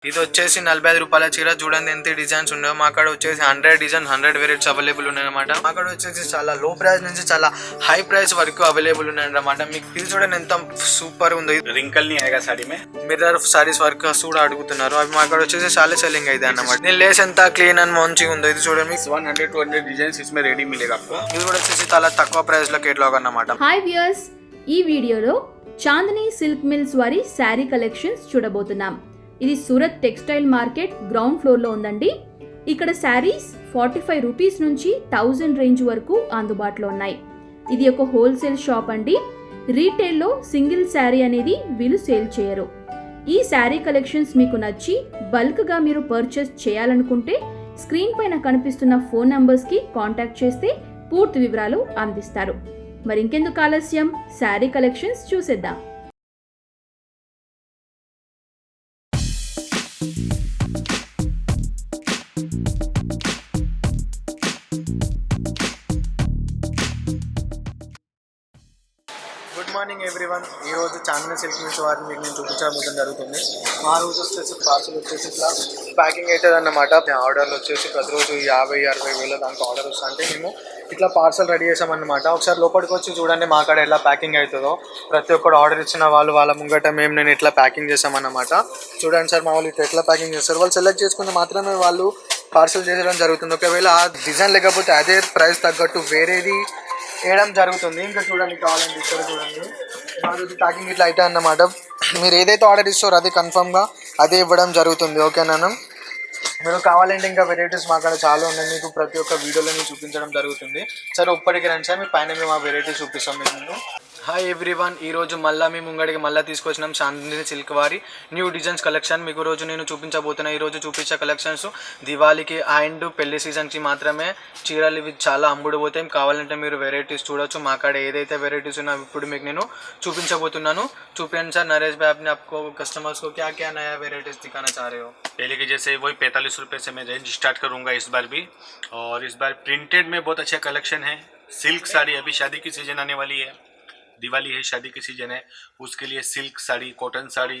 ఇది వచ్చేసి 45 రూపాయల చీర. చూడండి ఎంత డిజైన్స్ ఉన్నాయో. మా కాడ వచ్చేసి 100 డిజైన్ 100 వెరైటీస్ అవైలబుల్ ఉన్నాయన్నమాట. మా కాడ వచ్చేసి చాలా లో ప్రైస్ నుంచి చాలా హై ప్రైస్ వరకు అవైలబుల్ ఉన్నాయన్నమాట. మీకు ఇది చూడండి ఎంత సూపర్ ఉంది. रिंकल नहीं आएगा साड़ी में. మిర్రర్ సారీస్ వర్క్ కూడా అడుగుతున్నారు. అవి మా కాడ వచ్చేసి చాలా సెల్లింగ్ అయితే అన్నమాట. నేను లేస్ ఎంత క్లీన్ అండ్ మంచిగా ఉందో ఇది చూడండి. 100-200 डिजाइन इसमें रेडी मिलेगा आपको. ఇది కూడా వచ్చేసి చాలా తక్కువ ప్రైస్ లో కేటలాగ్ అన్నమాట. హాయ్ వ్యూయర్స్, ఈ వీడియోలో చాందిని సిల్క్ మిల్స్ వారి శారీ కలెక్షన్స్ చూడబోతున్నాం. ఇది సూరత్ టెక్స్టైల్ మార్కెట్ గ్రౌండ్ ఫ్లోర్లో ఉందండి. ఇక్కడ శారీస్ 45 రూపీస్ నుంచి 1000 రేంజ్ వరకు అందుబాటులో ఉన్నాయి. ఇది ఒక హోల్సేల్ షాప్ అండి. రీటైల్లో సింగిల్ శారీ అనేది వీళ్ళు సేల్ చేయరు. ఈ శారీ కలెక్షన్స్ మీకు నచ్చి బల్క్గా మీరు పర్చేస్ చేయాలనుకుంటే స్క్రీన్ పైన కనిపిస్తున్న ఫోన్ నంబర్స్కి కాంటాక్ట్ చేస్తే పూర్తి వివరాలు అందిస్తారు. మరి ఇంకెందుకు ఆలస్యం, శారీ కలెక్షన్స్ చూసేద్దాం. Good morning everyone. ఈ రోజు చాందిని సిల్క్ మిల్స్ వారిని మీకు నేను చూపించడం జరుగుతుంది. ఆ రోజు వచ్చేసి పార్సల్ వచ్చేసి ఇట్లా ప్యాకింగ్ అవుతుంది అన్నమాట. ఆర్డర్లు వచ్చేసి ప్రతిరోజు 50-60 వేల దానికి ఆర్డర్ వస్తుంటే మేము ఇట్లా పార్సల్ రెడీ చేసామన్నమాట. ఒకసారి లోపలికి వచ్చి చూడండి మా కాడ ఎలా ప్యాకింగ్ అవుతుందో. ప్రతి ఒక్కరు ఆర్డర్ ఇచ్చిన వాళ్ళ ముంగట నేను ఇట్లా ప్యాకింగ్ చేసామన్నమాట. చూడండి సార్ మా వాళ్ళు ఇట్లా ఎట్లా ప్యాకింగ్ చేస్తారు. వాళ్ళు సెలెక్ట్ చేసుకుంటే మాత్రమే వాళ్ళు పార్సల్ చేసడం జరుగుతుంది. ఒకవేళ ఆ డిజైన్ లేకపోతే అదే ప్రైస్ తగ్గట్టు వేరేది వేయడం జరుగుతుంది. ఇంకా చూడండి కావాలంటే ఇక్కడ చూడండి మా రోజు ప్యాకింగ్ ఇట్లా అయితే అన్నమాట. మీరు ఏదైతే ఆర్డర్ ఇస్తారో అది కన్ఫర్మ్గా అదే ఇవ్వడం జరుగుతుంది. ఓకేనా? మీరు కావాలంటే ఇంకా వెరైటీస్ మా కాడ చాలా ఉన్నాయి. మీకు ప్రతి ఒక్క వీడియోలో చూపించడం జరుగుతుంది. సరే ఇప్పటికి రండి సార్, మీ పైన మేము ఆ వెరైటీస్ చూపిస్తాం మీకు. హాయ్ ఎవ్రీవన్, ఈ రోజు మళ్ళీ మేము ముంగడికి మళ్ళీ తీసుకొచ్చినాం చాందిని సిల్క్ వారి న్యూ డిజైన్స్ కలెక్షన్. మీకు రోజు నేను చూపించబోతున్నా. ఈరోజు చూపించే కలెక్షన్స్ దివాళీకి అండ్ పెళ్లి సీజన్కి మాత్రమే చీరలు ఇవి చాలా అమ్ముడుపోతాయి. కావాలంటే మీరు వెరైటీస్ చూడొచ్చు. మా కాడ ఏదైతే వెరైటీస్ ఉన్నాయో ఇప్పుడు మీకు నేను చూపించబోతున్నాను. చూపించండి సార్. नरेश भाई आपने आपको कस्टमर्स को क्या क्या नया वेराइटीज दिखाना चाह रहे हो? पहले के जैसे वही 45 रुपये से मैं रेंज स्टार्ट करूंगा इस बार भी. और इस बार प्रिंटेड में बहुत अच्छा कलेक्शन है. सिल्क साड़ी, अभी शादी की सीजन आने वाली है, दिवाली है, शादी की सीजन है, उसके लिए silk sari, cotton sari,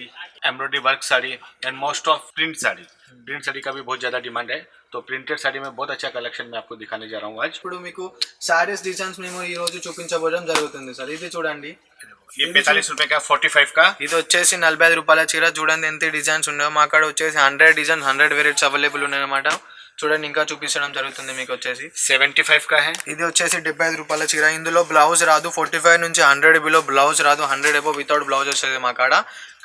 embroidery work sari and most of print sari. Print sari का भी बहुत ज़्यादा डिमांड है. तो प्रिंटेड साड़ी में बहुत अच्छा कलेक्शन मैं आपको दिखाने जा रहा हूँ आज. ఇప్పుడు మీకు సారీస్ డిజైన్స్ మేము ఈ రోజు చూపించబోవడం జరుగుతుంది సార్. ఇది చూడండి. ये 45 रुपये का, 45 का. ఇది వచ్చేసి 45 రూపాయల చీర. చూడండి ఎంత డిజైన్స్ ఉన్నాయో. మా కాడ వచ్చేసి 100 డిజైన్ 100 వెరైటీస్ అవైలబుల్ ఉన్నాయన్నమాట. చూడండి ఇంకా చూపించడం జరుగుతుంది. మీకు వచ్చేసి 75 का है. ఇది వచ్చేసి 75 రూపాయల చీర. ఇందులో బ్లౌజ్ రాదు. 45 నుంచి 100 బిలో బ్లౌజ్ రాదు. 100 అబో వితౌట్ బ్లౌజ్ వస్తుంది మా కాడ.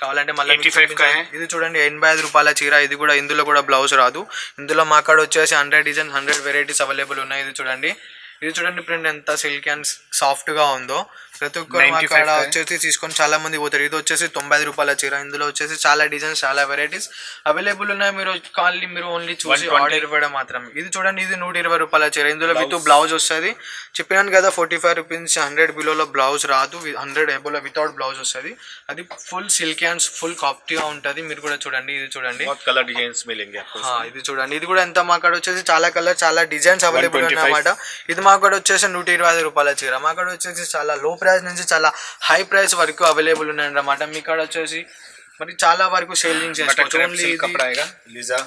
కావాలంటే మళ్ళీ 85 का है. ఇది చూడండి 85 రూపాయల చీర. ఇది కూడా ఇందులో కూడా బ్లౌజ్ రాదు. ఇందులో మా కాడ వచ్చేసి 100 డిజైన్ 100 వెరైటీస్ అవైలబుల్ ఉన్నాయి. ఇది చూడండి. ఇది చూడండి ప్రింట్ ఎంత సిల్క్ అండ్ సాఫ్ట్ గా ఉందో. ప్రతి ఒక్కరు మా కాడ వచ్చేసి తీసుకొని చాలా మంది పోతారు. ఇది వచ్చేసి 90 రూపాయల చీర. ఇందులో వచ్చేసి చాలా డిజైన్స్ చాలా వెరైటీస్ అవైలబుల్ ఉన్నాయి. మీరు ఓన్లీ చూసి ఆర్డర్ ఇవ్వడం మాత్రమే. ఇది చూడండి. ఇది 120 రూపాయల చీర. ఇందులో విత్ బ్లౌజ్ వస్తుంది. చెప్పాను కదా 45 రూపీస్ 100 బిలోలో బ్లౌజ్ రాదు. 100 ఎబోలో వితౌట్ బ్లౌజ్ వస్తుంది. అది ఫుల్ సిల్క్ అండ్ ఫుల్ కాఫ్టీగా ఉంటుంది. మీరు కూడా చూడండి. ఇది చూడండి. కలర్ డిజైన్స్ మిలేంగే आपको. ఇది చూడండి. ఇది కూడా ఎంత మా కాడ వచ్చేసి చాలా కలర్ చాలా డిజైన్స్ అవైలబుల్ అన్నమాట. ఇది మా కాడ వచ్చేసి 125 రూపాయల చీర. మా కాడ వచ్చేసి చాలా లో ప్రైస్ నుంచి చాలా హై ప్రైస్ వరకు అవైలబుల్ ఉన్నాయన్నమాట. మీ కాడ వచ్చేసి మరి చాలా వరకు సేలింగ్ చేసుకోవచ్చు. ఓన్లీ कपड़ा आएगा लीजा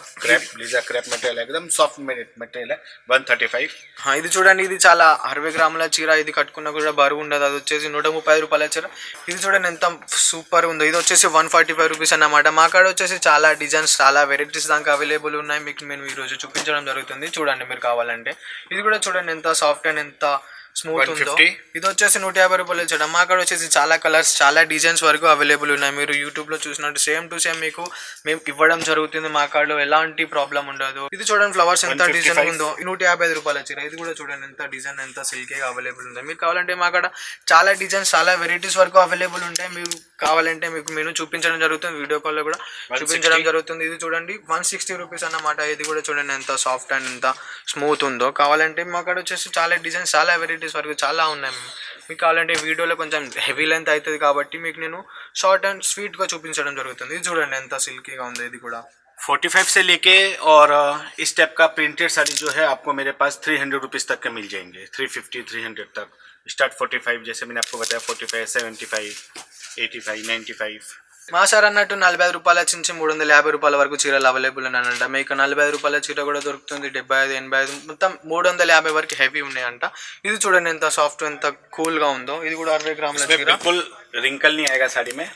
क्रेप मटेरियल एकदम सॉफ्ट मटेरियल है. 135. ఇది చూడండి. ఇది చాలా 60 గ్రాముల చీర. ఇది కట్టుకున్నా కూడా బరువు ఉండదు. అది వచ్చేసి 130 రూపాయల చీర. ఇది చూడండి ఎంత సూపర్ ఉందో. ఇది వచ్చేసి 145 రూపీస్ అన్నమాట. మా కాడ వచ్చేసి చాలా డిజైన్స్ చాలా వెరైటీస్ దాకా అవైలబుల్ ఉన్నాయి. మీకు నేను ఈరోజు చూపించడం జరుగుతుంది. చూడండి మీరు కావాలంటే. ఇది కూడా చూడండి ఎంత సాఫ్ట్ అండ్ ఎంత స్మూత్ ఉందో. ఇది వచ్చేసి 150 రూపాయలు చీర. మా కాడ వచ్చేసి చాలా కలర్స్ చాలా డిజైన్స్ వరకు అవైలబుల్ ఉన్నాయి. మీరు యూట్యూబ్ లో చూసినట్టు సేమ్ టు సేమ్ మీకు మేము ఇవ్వడం జరుగుతుంది. మా కాడ ఎలాంటి ప్రాబ్లం ఉండదు. ఇది చూడండి ఫ్లవర్స్ ఎంత డిజైన్ ఉందో. 150 రూపాయల చీర. ఇది కూడా చూడండి ఎంత డిజైన్ ఎంత సిల్కీగా అవైలబుల్ ఉంది. మీరు కావాలంటే మా కాడ చాలా డిజైన్స్ చాలా వెరైటీస్ వరకు అవైలబుల్ ఉంటాయి. మీరు కావాలంటే మీకు నేను చూపించడం జరుగుతుంది. వీడియో కాల్లో కూడా చూపించడం జరుగుతుంది. ఇది చూడండి 160 రూపీస్ అన్నమాట. ఇది కూడా చూడండి ఎంత సాఫ్ట్ అండ్ ఎంత స్మూత్ ఉందో. కావాలంటే మా కాడ వచ్చేసి చాలా డిజైన్స్ చాలా వెరైటీస్ వరకు చాలా ఉన్నాయి. మీకు కావాలంటే వీడియోలో కొంచెం హెవీ లెంత్ అవుతుంది కాబట్టి మీకు నేను షార్ట్ అండ్ స్వీట్గా చూపించడం జరుగుతుంది. ఇది చూడండి ఎంత సిల్కీగా ఉంది. ఇది కూడా 45 से लेके और इस टाइप का प्रिंटेड साड़ी जो है आपको मेरे पास 300 रुपीज़ तक के मिल जाएंगे. 350 300 तक स्टार्ट. 45 जैसे मैंने आपको बताया 45 75 85 95 మా సార్ అన్నట్టు 45 రూపాయల నుంచి 350 రూపాయల వరకు చీరలు అవైలబుల్ ఉన్నాయంట. మీకు 45 రూపాయల చీర కూడా దొరుకుతుంది, 75, 85, మొత్తం 350 వరకు హెవీ ఉన్నాయంట. ఇది చూడండి ఎంత సాఫ్ట్, ఎంత కూల్ గా ఉందో. ఇది కూడా 60 గ్రాముల इसमें చీర. बिल्कुल रिंकल नहीं आएगा साड़ी में.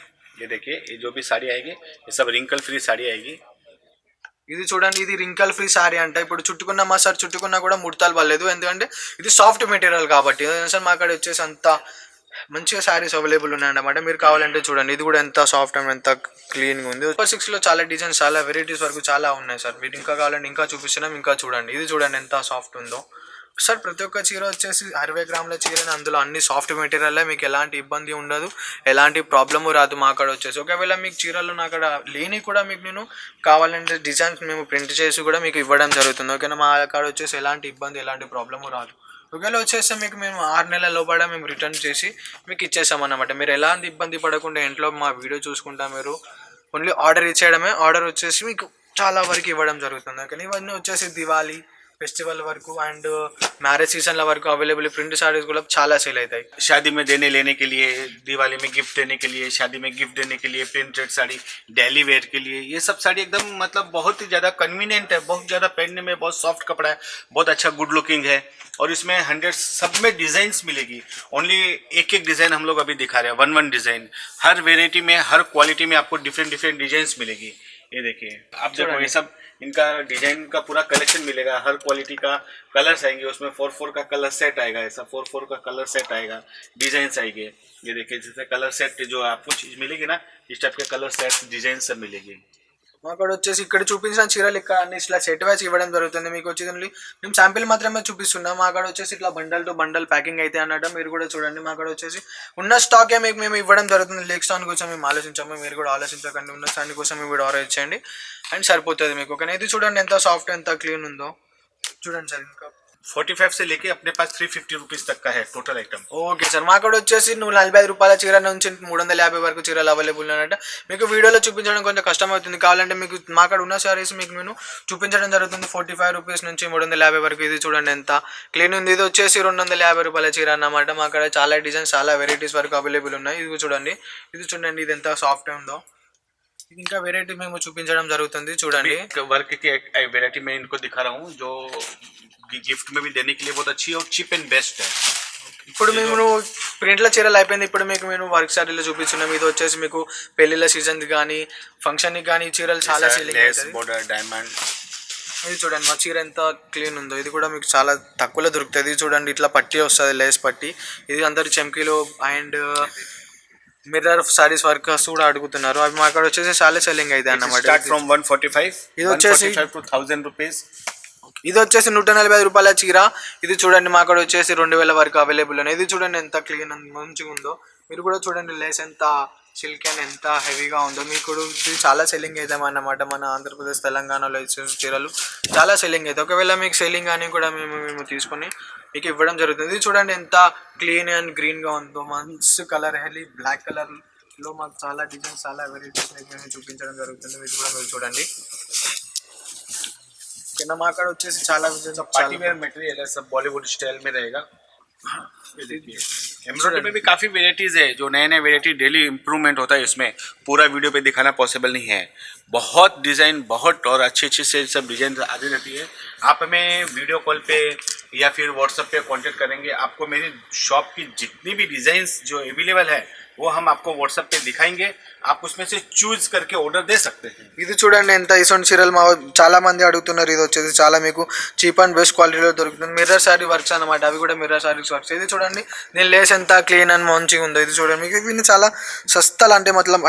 ये देखिए, ये जो भी साड़ी आएगी ये सब रिंकल फ्री साड़ी आएगी. ఇది చూడండి, ఇది రింకల్ ఫ్రీ సారీ అంట. ఇప్పుడు చుట్టుకున్న మా సార్ చుట్టుకున్నా కూడా ముడతలు పడలేదు, ఎందుకంటే ఇది సాఫ్ట్ మెటీరియల్ కాబట్టి. సార్ మా కాడ వచ్చేసి అంత మంచిగా శారీస్ అవైలబుల్ ఉన్నాయన్నమాట. మీరు కావాలంటే చూడండి, ఇది కూడా ఎంత సాఫ్ట్ అండ్ ఎంత క్లీన్గా ఉంది. సూపర్ 6లో చాలా డిజైన్స్, చాలా వెరైటీస్ వరకు చాలా ఉన్నాయి సార్. మీరు ఇంకా కావాలంటే ఇంకా చూపిస్తున్నాం, ఇంకా చూడండి. ఇది చూడండి ఎంత సాఫ్ట్ ఉందో సార్. ప్రతి ఒక్క చీర వచ్చేసి 60 గ్రాముల చీరని, అందులో అన్ని సాఫ్ట్ మెటీరియల్లే, మీకు ఎలాంటి ఇబ్బంది ఉండదు, ఎలాంటి ప్రాబ్లము రాదు మా కాడ వచ్చేసి. ఒకవేళ మీకు చీరలు నా కాడ లేని కూడా మీకు నేను కావాలంటే డిజైన్స్ మేము ప్రింట్ చేసి కూడా మీకు ఇవ్వడం జరుగుతుంది. ఓకేనా, మా కాడ వచ్చేసి ఎలాంటి ఇబ్బంది, ఎలాంటి ప్రాబ్లము రాదు. ఒకవేళ వచ్చేస్తే మీకు మేము 6 నెలల లోపల మేము రిటర్న్ చేసి మీకు ఇచ్చేసామన్నమాట. మీరు ఎలాంటి ఇబ్బంది పడకుండా ఇంట్లో మా వీడియో చూసుకుంటా మీరు ఓన్లీ ఆర్డర్ ఇచ్చేయడమే. ఆర్డర్ వచ్చేసి మీకు చాలా వరకు ఇవ్వడం జరుగుతుంది. కానీ ఇవన్నీ వచ్చేసి Diwali festival work and marriage season work available print saris चाला सेल होता है. शादी में देने लेने के लिए, दिवाली में गिफ्ट देने के लिए, शादी में गिफ्ट देने के लिए प्रिंटेड साड़ी, डेली वेयर के लिए ये सब साड़ी एकदम मतलब बहुत ही ज़्यादा कन्वीनियंट है, बहुत ज़्यादा पहनने में बहुत सॉफ्ट कपड़ा है, बहुत अच्छा गुड लुकिंग है. और इसमें 100 सब में डिज़ाइंस मिलेगी. ओनली एक एक डिज़ाइन हम लोग अभी दिखा रहे हैं, वन डिज़ाइन. हर वेराइटी में, हर क्वालिटी में आपको डिफरेंट डिज़ाइंस मिलेगी. ये देखिए आप देखो, ये सब इनका डिजाइन का पूरा कलेक्शन मिलेगा. हर क्वालिटी का कलर्स आएंगे, उसमें 4 का कलर सेट आएगा, ऐसा 4 का कलर सेट आएगा, डिजाइन्स आएंगे. ये देखिए जैसे कलर सेट जो आपको चीज मिलेगी ना, इस टाइप के कलर सेट डिजाइन सब मिलेगी. మాకు వచ్చేసి ఇక్కడ చూపించిన చీరలు ఇక్కడ అన్ని ఇట్లా సెట్ వైజ్ ఇవ్వడం జరుగుతుంది. మీకు వచ్చేసి మేము శాంపిల్ మాత్రమే చూపిస్తున్నాం. మా కాడ వచ్చేసి ఇట్లా బండల్ టు బండల్ ప్యాకింగ్ అయితే అన్నట్టు మీరు కూడా చూడండి. మా కాడ వచ్చేసి ఉన్న స్టాకే మీకు మేము ఇవ్వడం జరుగుతుంది. లేక్ స్టాక్ కోసం మేము ఆలోచించాము, మీరు కూడా ఆలోచించకండి. ఉన్న స్టాండ్ కోసం మీరు కూడా ఆర్డర్ ఇచ్చేయండి అండ్ సరిపోతుంది మీకు. ఓకేనా, ఇది చూడండి ఎంత సాఫ్ట్, ఎంత క్లీన్ ఉందో చూడండి సార్. ఇంకా 45 से लेके अपने पास 350 रुपीज तक का है टोटल आइटम. ఓకే సార్, మా కాడ వచ్చేసి 45 రూపాయల చీర నుంచి 350 వరకు చీరలు అవైలబుల్ ఉన్నాయంట. మీకు వీడియోలో చూపించడం కొంచెం కష్టం అవుతుంది, కావాలంటే మీకు మా కాడ ఉన్న సారీస్ మీకు నేను చూపించడం జరుగుతుంది. 45 రూపీస్ నుంచి 350 వరకు. ఇది చూడండి ఎంత క్లీన్ ఉంది. ఇది వచ్చేసి 250 రూపాయల చీర అన్నమాట. మా కాడ చాలా డిజైన్స్, చాలా వెరైటీస్ వరకు అవైలబుల్ ఉన్నాయి. ఇది చూడండి, ఇది ఎంత సాఫ్ట్ ఉందో. ఇంకా వెరైటీ మేము చూపించడం జరుగుతుంది చూడండి. वर्क की वेराइटी मैं इनको दिखा रहा हूँ जो गिफ्ट में भी देने के लिए बहुत अच्छी और चीप एंड बेस्ट है. ఇప్పుడు మేము ప్రింట్ల చీరలు అయిపోయింది. ఇప్పుడు మీకు మేము వర్క్ సారీలో చూపిస్తున్నాం. ఇది వచ్చేసి మీకు పెళ్లిళ్ళ సీజన్ కానీ ఫంక్షన్ కానీ చీరలు చాలా సెల్లింగ్ అవుతుంది. Border diamond. ఇది చూడండి మా చీర ఎంత క్లీన్ ఉందో. ఇది కూడా మీకు చాలా తక్కువలో దొరుకుతుంది. ఇది చూడండి ఇట్లా పట్టి వస్తుంది, లేస్ పట్టి. ఇది అందరు చమ్కీలో అండ్ మిర్రర్ సారీస్ వర్కర్స్ కూడా అడుగుతున్నారు. అవి మా అక్కడ వచ్చేసి చాలా సెల్లింగ్ అయితే అన్నమాట. Start from 145. ఇది వచ్చేసి 1000 రూపీస్. ఇది వచ్చేసి 145 రూపాయల చీర. ఇది చూడండి మా అక్కడ వచ్చేసి 2000 వరకు అవైలబుల్ ఉన్నాయి. ఇది చూడండి ఎంత క్లీన్ మంచిగా ఉందో. మీరు కూడా చూడండి లేస్ ఎంత సిల్క్ అండ్ ఎంత హెవీగా ఉందో. మీకు ఇది చాలా సెల్లింగ్ అవుతాం అన్నమాట. మన ఆంధ్రప్రదేశ్ తెలంగాణలో ఇచ్చే చీరలు చాలా సెల్లింగ్ అవుతాయి. ఒకవేళ మీకు సెల్లింగ్ అని కూడా మేము తీసుకొని మీకు ఇవ్వడం జరుగుతుంది. ఇది చూడండి ఎంత క్లీన్ అండ్ గ్రీన్గా ఉందో. మంచి కలర్ హెవీ బ్లాక్ కలర్లో మాకు చాలా డిజైన్స్, చాలా వెరైటీస్ మేము చూపించడం జరుగుతుంది. మీరు కూడా మీరు చూడండి. కింద మా కాడ వచ్చేసి చాలా पार्टी वेयर मटेरियल है, सब बॉलीवुड स्टाइल में रहेगा. एम्ब्रॉयडरी में भी काफ़ी वेराइटीज़ है. जो नए वेराइटी डेली इम्प्रूवमेंट होता है, इसमें पूरा वीडियो पे दिखाना पॉसिबल नहीं है. बहुत डिज़ाइन, बहुत और अच्छे से सब डिज़ाइन आती रहती है. आप हमें वीडियो कॉल पे या फिर व्हाट्सएप पे कांटेक्ट करेंगे. आपको मेरी शॉप की जितनी भी डिज़ाइंस जो अवेलेबल है वो हम आपको व्हाट्सएप पे दिखाएंगे. आप उसमें से चूज करके ऑर्डर दे सकते हैं. ఇది చూడండి ఎంత ఇసొంటి చీరలు మా చాలా మంది అడుగుతున్నారు. ఇది వచ్చేసి చాలా మీకు చీప్ అండ్ బెస్ట్ క్వాలిటీలో దొరుకుతుంది. మిర్రర్ సారీ వర్క్స్ అనమాట. అవి కూడా మిర్రర్ సారీస్ వర్క్స్. ఇది చూడండి నేను లేస్ ఎంత క్లీన్ అండ్ మంచిగా ఉందో. ఇది చూడండి మీకు ఇవి చాలా సస్తాలు అంటే మతలబ్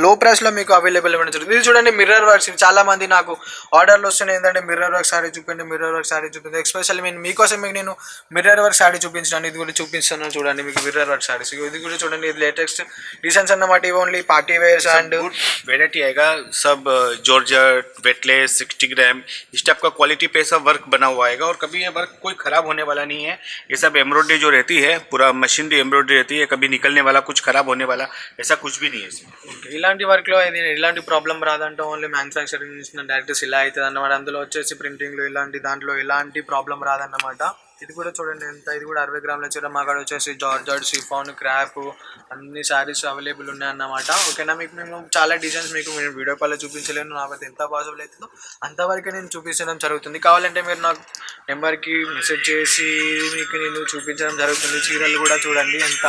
లో ప్రైస్లో మీకు అవైలబుల్ ఇవ్వడం జరుగుతుంది. ఇది చూడండి మిర్రర్ వర్క్స్. చాలా మంది నాకు ఆర్డర్లు వస్తున్నాయి ఏంటంటే మిర్రర్ వర్క్ సారీ చూపించండి, మిర్రర్ వర్క్ సారీ చూపించండి. ఎస్పెషల్లీ మీకోసం మీకు నేను మిర్రర్ వర్క్ సారీ చూపించాను. ఇది కూడా చూపిస్తున్నాను చూడండి మీకు మిర్రర్ వర్క్ సారీస్. ఇది కూడా చూడండి, ఇది లేటెస్ట్ డిజైన్స్ అన్నమాట. ఇవి only party wears and variety आएगा. सब जॉर्जेट, वेटलेस, 60 ग्राम इस टाइप का क्वालिटी पे सब वर्क बना हुआ आएगा. और कभी ये वर्क कोई ख़राब होने वाला नहीं है. ये सब एम्ब्रॉयडरी जो रहती है पूरा मशीनरी एम्ब्रॉयडरी रहती है. कभी निकलने वाला, कुछ ख़राब होने वाला ऐसा कुछ भी नहीं है इसमें. ఇలాంటి వర్క్లో ఇది ఇలాంటి ప్రాబ్లం రాదంటే ఓన్లీ మ్యానుఫ్యాక్చరింగ్ డైరెక్ట్ ఇలా అవుతుంది అన్నమాట. అందులో వచ్చేసి ప్రింటింగ్లో ఇలాంటి దాంట్లో ఎలాంటి ప్రాబ్లం రాదన్నమాట. ఇది కూడా చూడండి ఎంత, ఇది కూడా 60 గ్రాముల చీర. మా కాడ వచ్చేసి జార్జెట్, షిఫాన్, క్రాప్ అన్ని శారీస్ అవైలబుల్ ఉన్నాయన్నమాట. ఓకేనా, మీకు మేము చాలా డిజైన్స్ మీకు నేను వీడియో కాల్లో చూపించలేను, నాకైతే ఎంత పాసిబుల్ అవుతుందో అంతవరకు నేను చూపించడం జరుగుతుంది. కావాలంటే మీరు నాకు నెంబర్కి మెసేజ్ చేసి మీకు నేను చూపించడం జరుగుతుంది. చీరలు కూడా చూడండి ఎంత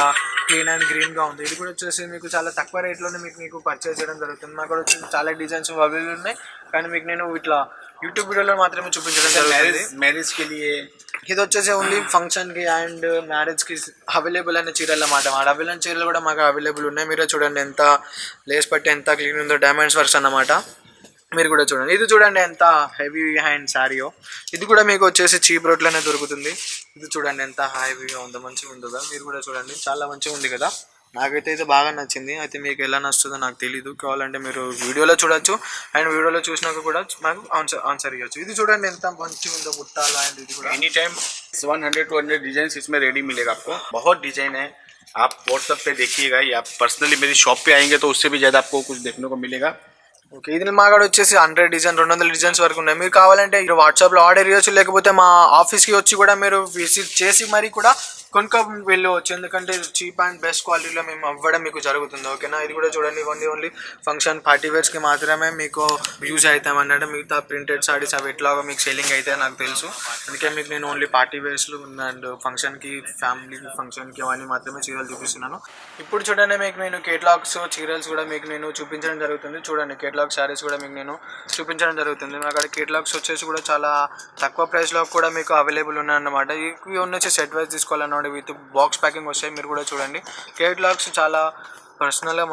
క్లీన్ అండ్ గ్రీన్గా ఉంది. ఇది కూడా వచ్చేసి మీకు చాలా తక్కువ రేట్లోనే మీకు పర్చేస్ చేయడం జరుగుతుంది. మాకు కూడా వచ్చేసి చాలా డిజైన్స్ అవైలబుల్ ఉన్నాయి, కానీ మీకు నేను ఇట్లా యూట్యూబ్ వీడియోలో మాత్రమే చూపించడం జరుగుతుంది. मैरिज के लिए ఇది వచ్చేసి ఓన్లీ ఫంక్షన్కి అండ్ మ్యారేజ్కి అవైలబుల్ అయిన చీరలు అన్నమాట. మా అవైలబుల్ చీరలు కూడా మాకు అవైలబుల్ ఉన్నాయి. మీరే చూడండి ఎంత లేస్ పట్టి ఎంత క్లీన్ ఉందో, డైమండ్స్ వర్క్స్ అన్నమాట. మీరు కూడా చూడండి, ఇది చూడండి ఎంత హెవీ హ్యాండ్ శారీయో. ఇది కూడా మీకు వచ్చేసి చీప్ రేట్లోనే దొరుకుతుంది. ఇది చూడండి ఎంత హెవీగా ఉందో, మంచిగా ఉందో కదా. మీరు కూడా చూడండి, చాలా మంచిగా ఉంది కదా. నాకైతే ఇది బాగా నచ్చింది. అయితే మీకు ఎలా నచ్చుతుందో నాకు తెలీదు, కావాలంటే మీరు వీడియోలో చూడొచ్చు అండ్ వీడియోలో చూసినాక కూడా మాకు ఆన్సర్ ఇవ్వచ్చు. ఇది చూడండి ఎంత మంచిగా ఉందో బుట్టాల. అండ్ ఇది కూడా एनी टाइम 100 to 100 डिजाइन इसमें रेडी मिलेगा आपको. बहुत डिजाइन है, आप व्हाट्सएप पे देखिएगा या पर्सनली मेरी शॉप पे आएंगे तो उससे भी ज़्यादा आपको कुछ देखने को मिलेगा. ఓకే, ఇది మా కాడ వచ్చేసి 100 డిజైన్ 200 డిజైన్స్ వరకు ఉన్నాయి. మీరు కావాలంటే మీరు వాట్సాప్లో ఆర్డర్ ఇవ్వచ్చు, లేకపోతే మా ఆఫీస్కి వచ్చి కూడా మీరు విజిట్ చేసి మరి కూడా కొనుక్కొని వెళ్ళవచ్చు. ఎందుకంటే చీప్ అండ్ బెస్ట్ క్వాలిటీలో మేము అవ్వడం మీకు జరుగుతుంది. ఓకేనా, ఇది కూడా చూడండి ఓన్లీ ఫంక్షన్ పార్టీ వేర్స్కి మాత్రమే మీకు యూజ్ అవుతాం అన్నట్టు. మిగతా ప్రింటెడ్ సారీస్ అవి ఎట్లాగో మీకు సెల్లింగ్ అయితే నాకు తెలుసు, అందుకే మీకు నేను ఓన్లీ పార్టీ వేర్స్లు అండ్ ఫంక్షన్కి, ఫ్యామిలీకి ఫంక్షన్కి అవన్నీ మాత్రమే చీరలు చూపిస్తున్నాను. ఇప్పుడు చూడండి, మీకు నేను కేటలాగ్స్ చీరల్స్ కూడా మీకు నేను చూపించడం జరుగుతుంది. చూడండి, కేటలాగ్ శారీస్ కూడా మీకు నేను చూపించడం జరుగుతుంది. మా అక్కడ కేటలాగ్స్ వచ్చేసి కూడా చాలా తక్కువ ప్రైస్లో కూడా మీకు అవైలబుల్ ఉన్నాయన్నమాట. ఇవి వచ్చి సెట్ వైజ్ తీసుకోవాలన్నమాట, విత్ బాక్స్ ప్యాకింగ్ వస్తాయి. మీరు కూడా చూడండి, కేటలాగ్స్ చాలా పర్సనల్గా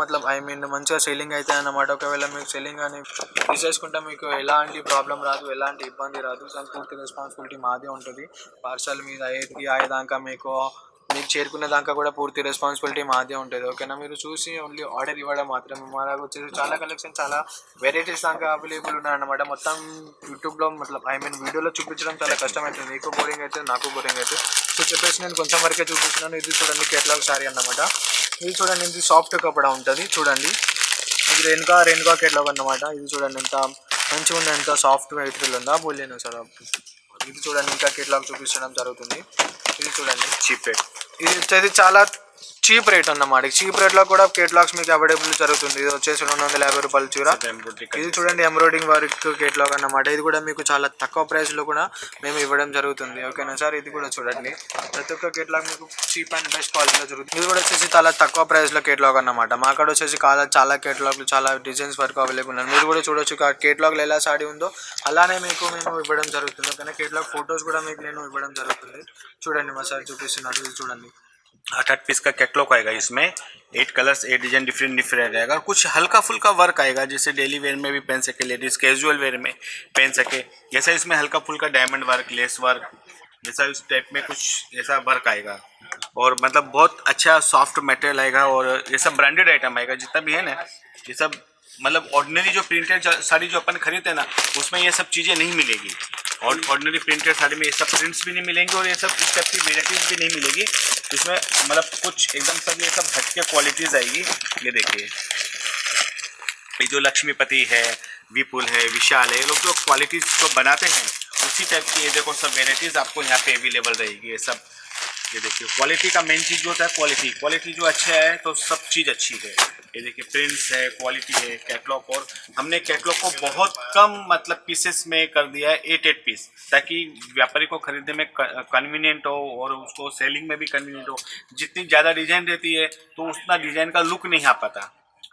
మంచిగా సెల్లింగ్ అవుతాయి అన్నమాట. ఒకవేళ మీకు సెల్లింగ్ అని తీసేసుకుంటే మీకు ఎలాంటి ప్రాబ్లం రాదు, ఎలాంటి ఇబ్బంది రాదు. దాని పూర్తి రెస్పాన్సిబిలిటీ మాదే ఉంటుంది. పార్సల్ మీద అయ్యేదాకా మీకు చేరుకునే దాకా కూడా పూర్తి రెస్పాన్సిబిలిటీ మాదే ఉంటుంది. ఓకేనా, మీరు చూసి ఓన్లీ ఆర్డర్ ఇవ్వడం మాత్రమే. మనకు వచ్చేసి చాలా కలెక్షన్, చాలా వెరైటీస్ దాకా అవైలబుల్ ఉన్నాయన్నమాట. మొత్తం యూట్యూబ్లో వీడియోలో చూపించడం చాలా కష్టమవుతుంది. మీకు బోరింగ్ అయితే, నాకు బోరింగ్ అయితే. సో చెప్పేసి నేను కొంచెం వరకే చూపిస్తున్నాను. ఇది చూడండి కేటలాగ్ శారీ అన్నమాట. ఇది చూడండి, ఇది సాఫ్ట్ కపడా ఉంటుంది. చూడండి, ఇది రేణుకా కేటలాగ్ అన్నమాట. ఇది చూడండి ఎంత మంచిగా ఉంది, ఎంత సాఫ్ట్ మెటీరియల్ ఉందా బోలేను సార్. ఇది చూడండి, ఇంకా కేటలాగ్ చూపించడం జరుగుతుంది. ఇది చూడండి చీప్ రేట్, ఇది వచ్చేసి చాలా చీప్ రేట్ అన్నమాట. చీప్ రేట్లో కూడా కేటలాగ్స్ మీకు అవైలబుల్ జరుగుతుంది. ఇది వచ్చేసి 250 రూపాయల చీర. ఇది చూడండి ఎంబ్రాయిడింగ్ వర్క్ కేటలాగ్ అన్నమాట. ఇది కూడా మీకు చాలా తక్కువ ప్రైస్లో కూడా మేము ఇవ్వడం జరుగుతుంది. ఓకేనా సార్, ఇది కూడా చూడండి, ప్రతి ఒక్క కేటలాగ్ మీకు చీప్ అండ్ బెస్ట్ క్వాలిటీలో జరుగుతుంది. ఇది కూడా వచ్చేసి చాలా తక్కువ ప్రైస్లో కేటలాగ్ అన్నమాట. మా కాడ వచ్చేసి చాలా కేటలాగ్లు, చాలా డిజైన్స్ వరకు అవైలబుల్ ఉన్నాయి. మీరు కూడా చూడొచ్చు, కేటలాగ్లో ఎలా సారీ ఉందో అలానే మీకు మేము ఇవ్వడం జరుగుతుంది. ఓకేనా, కేటలాగ్ ఫొటోస్ కూడా మీకు నేను ఇవ్వడం జరుగుతుంది. చూడండి, మా సార్ చూపిస్తున్నారు. ఇది చూడండి, 8 पीस का कैटलॉग आएगा. इसमें 8 कलर्स, 8 डिजाइन डिफरेंट रहेगा. कुछ हल्का फुल्का वर्क आएगा, जैसे डेली वेयर में भी पहन सके, लेडीज कैजुअल वेयर में पहन सके. जैसा इसमें हल्का फुल्का डायमंड वर्क, लेस वर्क, जैसा इस टाइप में कुछ ऐसा वर्क आएगा. और मतलब बहुत अच्छा सॉफ्ट मटेरियल आएगा. और ये सब ब्रांडेड आइटम आएगा. जितना भी है ना, ये सब मतलब ऑर्डिनरी जो प्रिंटेड साड़ी जो अपन खरीदते हैं ना, उसमें ये सब चीज़ें नहीं मिलेगी. और ऑर्डिनरी प्रिंटेड साड़ी में ये सब प्रिंट्स भी नहीं मिलेंगे और ये सब इस टाइप की वेराइटीज़ भी नहीं मिलेगी. इसमें मतलब कुछ एकदम सब ये सब हटके क्वालिटीज़ आएगी. ये देखिए, ये जो लक्ष्मीपति है, विपुल है, विशाल है, ये लोग जो क्वालिटीज़ जो बनाते हैं उसी टाइप की ये देखो सब वेराइटीज़ आपको यहाँ पे अवेलेबल रहेगी. ये सब ये देखिए, क्वालिटी का मेन चीज़ जो होता है, क्वालिटी जो अच्छा है तो सब चीज़ अच्छी है. ये देखिए, प्रिंट्स है, क्वालिटी है, कैटलॉग. और हमने कैटलॉग को बहुत कम मतलब पीसेस में कर दिया है, 8 पीस, ताकि व्यापारी को खरीदने में कन्वीनियंट हो और उसको सेलिंग में भी कन्वीनियंट हो. जितनी ज़्यादा डिजाइन रहती है तो उतना डिजाइन का लुक नहीं आ पाता,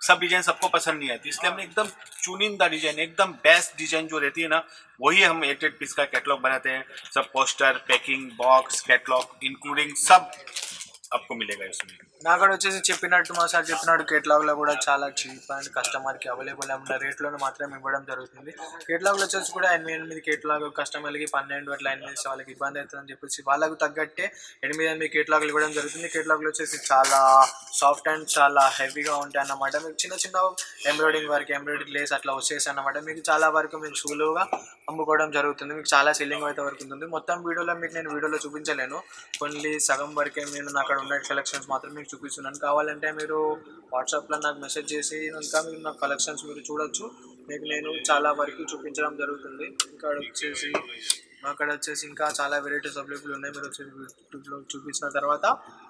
सब डिजाइन सबको पसंद नहीं आती. इसलिए हमने एकदम चुनिंदा डिजाइन, एकदम बेस्ट डिजाइन जो रहती है ना, वही हम 8 पीस का कैटलॉग बनाते हैं. सब poster, packing, box, catalogue including सब आपको मिलेगा इसमें. నా కాడ వచ్చేసి చెప్పినట్టు మా సార్ చెప్పినట్టు కేటలాగ్లో కూడా చాలా చీప్ అండ్ కస్టమర్కి అవైలబుల్ ఉన్న రేట్లోనే మాత్రమే ఇవ్వడం జరుగుతుంది. కేటలాగ్లో వచ్చేసి కూడా 8 కేటలాగ్ కస్టమర్లకి 12 అట్లా 8 వాళ్ళకి ఇబ్బంది అవుతుందని చెప్పేసి వాళ్ళకు తగ్గట్టే 8 కేటలాగ్లు ఇవ్వడం జరుగుతుంది. కేటలాగ్లో వచ్చేసి చాలా సాఫ్ట్ అండ్ చాలా హెవీగా ఉంటాయి అన్నమాట. మీకు చిన్న ఎంబ్రాయిడింగ్ వర్క్, ఎంబ్రాయిడింగ్ లేస్ అట్లా వచ్చేసి అన్నమాట. మీకు చాలా వరకు మీకు సులువుగా అమ్ముకోవడం జరుగుతుంది. మీకు చాలా సెల్లింగ్ అయితే వరకు ఉంటుంది. మొత్తం వీడియోలో మీకు నేను వీడియోలో చూపించలేను, ఓన్లీ సగం వరకే నేను అక్కడ ఉన్న కలెక్షన్స్ మాత్రం మీకు చూపిస్తున్నాను. కావాలంటే మీరు వాట్సాప్లో నాకు మెసేజ్ చేసి ఇంకా మీరు నా కలెక్షన్స్ మీరు చూడొచ్చు. మీకు నేను చాలా వరకు చూపించడం జరుగుతుంది. ఇంకా వచ్చేసి అక్కడ వచ్చేసి ఇంకా చాలా వెరైటీస్ అవైలబుల్ ఉన్నాయి. మీరు వచ్చేసి యూట్యూబ్లో చూపించిన తర్వాత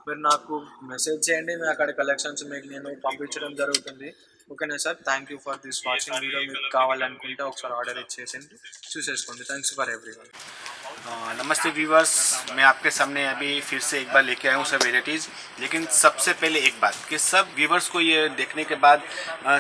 మీరు నాకు మెసేజ్ చేయండి, మీ అక్కడ కలెక్షన్స్ మీకు నేను పంపించడం జరుగుతుంది. ఓకేనా sir? Thank you for this watching video. మీకు కావాలనుకుంటే ఒకసారి ఆర్డర్ ఇచ్చేసేయండి, చూసేసుకోండి. Thanks for everyone. नमस्ते व्यूवर्स, मैं आपके सामने अभी फिर से एक बार लेके आया हूँ सब वेराइटीज़। लेकिन सबसे पहले एक बात कि सब व्यूवर्स को ये देखने के बाद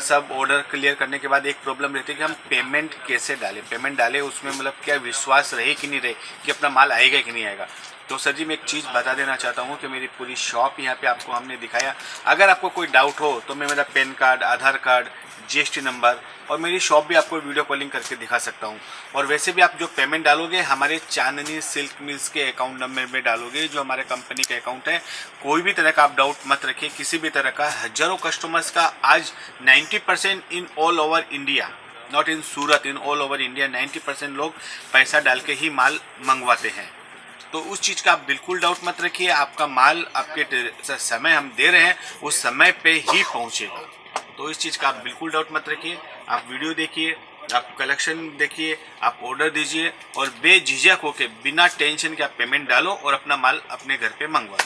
सब ऑर्डर क्लियर करने के बाद एक प्रॉब्लम रहती है कि हम पेमेंट कैसे डालें, पेमेंट डालें उसमें मतलब क्या विश्वास रहे कि नहीं रहे कि अपना माल आएगा कि नहीं आएगा। तो सर जी मैं एक चीज़ बता देना चाहता हूँ कि मेरी पूरी शॉप यहाँ पे आपको हमने दिखाया। अगर आपको कोई डाउट हो तो मैं मेरा पैन कार्ड, आधार कार्ड, GST नंबर और मेरी शॉप भी आपको वीडियो कॉलिंग करके दिखा सकता हूँ। और वैसे भी आप जो पेमेंट डालोगे हमारे चांदनी सिल्क मिल्स के अकाउंट नंबर में डालोगे, जो हमारे कंपनी का अकाउंट है। कोई भी तरह का आप डाउट मत रखिए, किसी भी तरह का। हजारों कस्टमर्स का आज 90% in all over India, not in Surat, in all over India 90% लोग पैसा डाल के ही माल मंगवाते हैं। तो उस चीज़ का आप बिल्कुल डाउट मत रखिए, आपका माल आपके समय हम दे रहे हैं उस समय पे ही पहुँचेगा। तो इस चीज़ का आप बिल्कुल डाउट मत रखिए। आप वीडियो देखिए, आप कलेक्शन देखिए, आप ऑर्डर दीजिए और बेझिझक होकर बिना टेंशन के आप पेमेंट डालो और अपना माल अपने घर पे मंगवाओ।